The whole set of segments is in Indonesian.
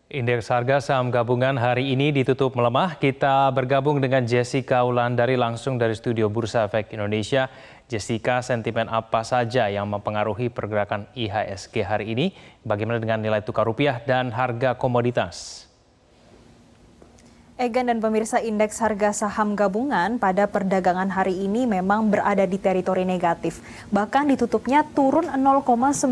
Indeks harga saham gabungan hari ini ditutup melemah. Kita bergabung dengan Jessica Wulandari langsung dari studio Bursa Efek Indonesia. Jessica, sentimen apa saja yang mempengaruhi pergerakan IHSG hari ini? Bagaimana dengan nilai tukar rupiah dan harga komoditas? Egan dan pemirsa, indeks harga saham gabungan pada perdagangan hari ini memang berada di teritori negatif. Bahkan ditutupnya turun 0,92%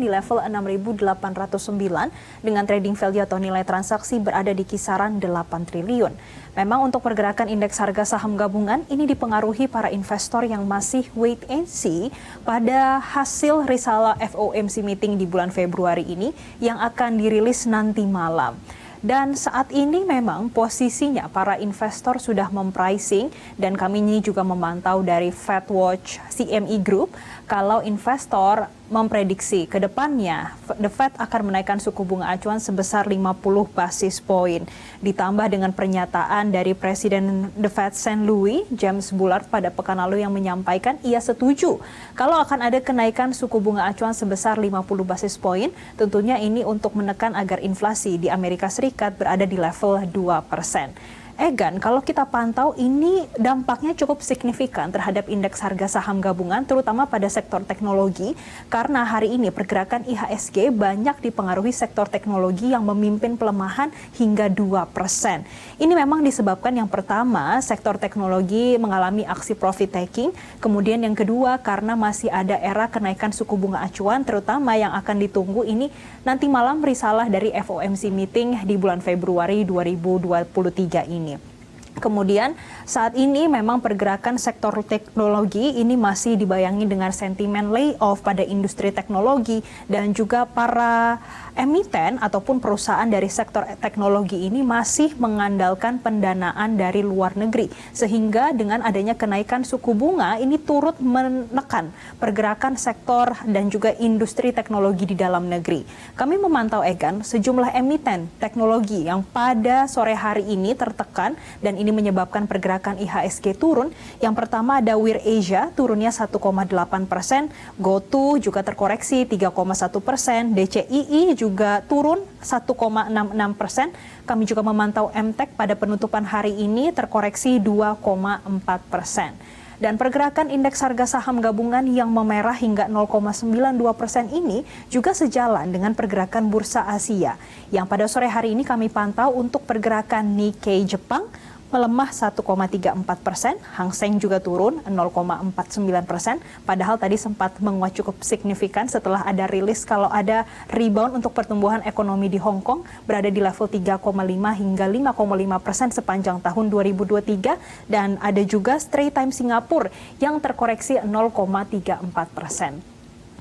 di level 6.809 dengan trading value atau nilai transaksi berada di kisaran 8 triliun. Memang untuk pergerakan indeks harga saham gabungan ini dipengaruhi para investor yang masih wait and see pada hasil risalah FOMC meeting di bulan Februari ini yang akan dirilis nanti malam. Dan saat ini memang posisinya para investor sudah mempricing dan kami ini juga memantau dari FedWatch CME Group kalau investor memprediksi ke depannya The Fed akan menaikkan suku bunga acuan sebesar 50 basis poin. Ditambah dengan pernyataan dari Presiden The Fed St. Louis, James Bullard pada pekan lalu yang menyampaikan ia setuju kalau akan ada kenaikan suku bunga acuan sebesar 50 basis poin. Tentunya ini untuk menekan agar inflasi di Amerika Serikat berada di level 2%. Egan, kalau kita pantau ini dampaknya cukup signifikan terhadap indeks harga saham gabungan terutama pada sektor teknologi karena hari ini pergerakan IHSG banyak dipengaruhi sektor teknologi yang memimpin pelemahan hingga 2%. Ini memang disebabkan yang pertama sektor teknologi mengalami aksi profit taking, kemudian yang kedua karena masih ada era kenaikan suku bunga acuan terutama yang akan ditunggu ini nanti malam risalah dari FOMC meeting di bulan Februari 2023 ini. Kemudian saat ini memang pergerakan sektor teknologi ini masih dibayangi dengan sentimen layoff pada industri teknologi dan juga para emiten ataupun perusahaan dari sektor teknologi ini masih mengandalkan pendanaan dari luar negeri. Sehingga dengan adanya kenaikan suku bunga ini turut menekan pergerakan sektor dan juga industri teknologi di dalam negeri. Kami memantau Egan sejumlah emiten teknologi yang pada sore hari ini tertekan dan ini menyebabkan pergerakan IHSG turun. Yang pertama ada Wir Asia turunnya 1,8%, GoTo juga terkoreksi 3,1%, DCII juga turun 1,66%. Kami juga memantau MTEK pada penutupan hari ini terkoreksi 2,4%. Dan pergerakan indeks harga saham gabungan yang memerah hingga 0,92% ini juga sejalan dengan pergerakan bursa Asia. Yang pada sore hari ini kami pantau untuk pergerakan Nikkei Jepang melemah 1,34%, Hang Seng juga turun 0,49%, padahal tadi sempat menguat cukup signifikan setelah ada rilis kalau ada rebound untuk pertumbuhan ekonomi di Hong Kong berada di level 3,5 hingga 5,5% sepanjang tahun 2023 dan ada juga Straits Times Singapura yang terkoreksi 0,34%.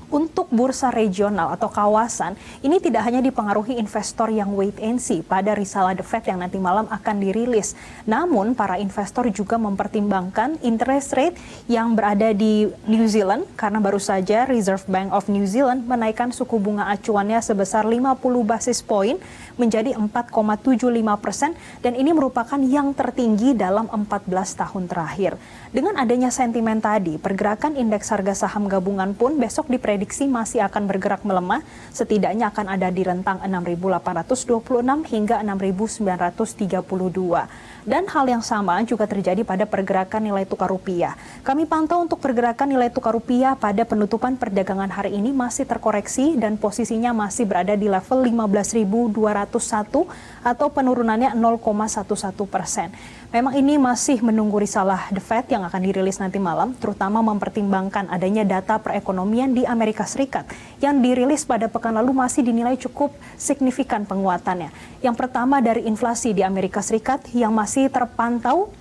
Untuk bursa regional atau kawasan, ini tidak hanya dipengaruhi investor yang wait and see pada risalah The Fed yang nanti malam akan dirilis. Namun, para investor juga mempertimbangkan interest rate yang berada di New Zealand karena baru saja Reserve Bank of New Zealand menaikkan suku bunga acuannya sebesar 50 basis poin menjadi 4,75% dan ini merupakan yang tertinggi dalam 14 tahun terakhir. Dengan adanya sentimen tadi, pergerakan indeks harga saham gabungan pun besok diprediksi masih akan bergerak melemah, setidaknya akan ada di rentang 6.826 hingga 6.932. Dan hal yang sama juga terjadi pada pergerakan nilai tukar rupiah. Kami pantau untuk pergerakan nilai tukar rupiah pada penutupan perdagangan hari ini masih terkoreksi dan posisinya masih berada di level 15.201 atau penurunannya 0,11%. Memang ini masih menunggu risalah The Fed yang akan dirilis nanti malam, terutama mempertimbangkan adanya data perekonomian di Amerika Serikat yang dirilis pada pekan lalu masih dinilai cukup signifikan penguatannya. Yang pertama dari inflasi di Amerika Serikat yang masih terpantau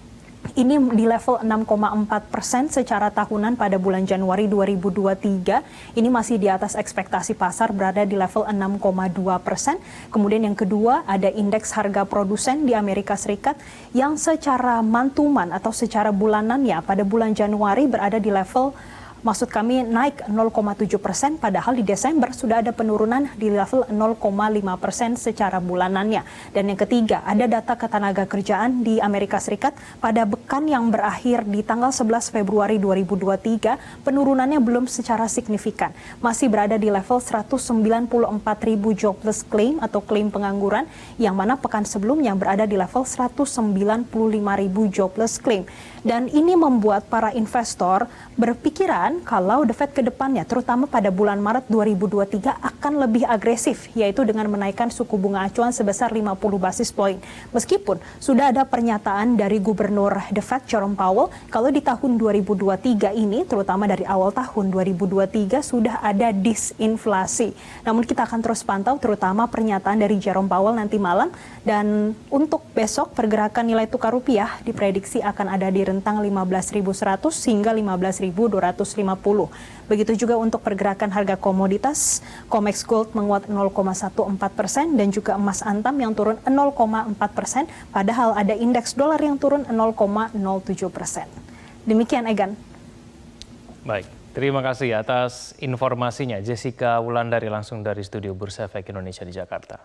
ini di level 6,4% secara tahunan pada bulan Januari 2023. Ini masih di atas ekspektasi pasar berada di level 6,2%. Kemudian yang kedua ada indeks harga produsen di Amerika Serikat yang secara mantuman atau secara bulanannya pada bulan Januari berada di level Maksud kami naik 0,7%, padahal di Desember sudah ada penurunan di level 0,5% secara bulanannya. Dan yang ketiga, ada data ketenaga kerjaan di Amerika Serikat pada pekan yang berakhir di tanggal 11 Februari 2023, penurunannya belum secara signifikan. Masih berada di level 194.000 jobless claim atau klaim pengangguran, yang mana pekan sebelumnya berada di level 195.000 jobless claim. Dan ini membuat para investor berpikiran kalau The Fed ke depannya, terutama pada bulan Maret 2023, akan lebih agresif, yaitu dengan menaikkan suku bunga acuan sebesar 50 basis poin. Meskipun sudah ada pernyataan dari Gubernur The Fed Jerome Powell, kalau di tahun 2023 ini, terutama dari awal tahun 2023, sudah ada disinflasi. Namun kita akan terus pantau, terutama pernyataan dari Jerome Powell nanti malam. Dan untuk besok, pergerakan nilai tukar rupiah diprediksi akan ada di rentang 15.100 hingga 15.250. Begitu juga untuk pergerakan harga komoditas, COMEX Gold menguat 0,14% dan juga emas antam yang turun 0,4%, padahal ada indeks dolar yang turun 0,07%. Demikian, Egan. Baik, terima kasih atas informasinya Jessica Wulandari langsung dari studio Bursa Efek Indonesia di Jakarta.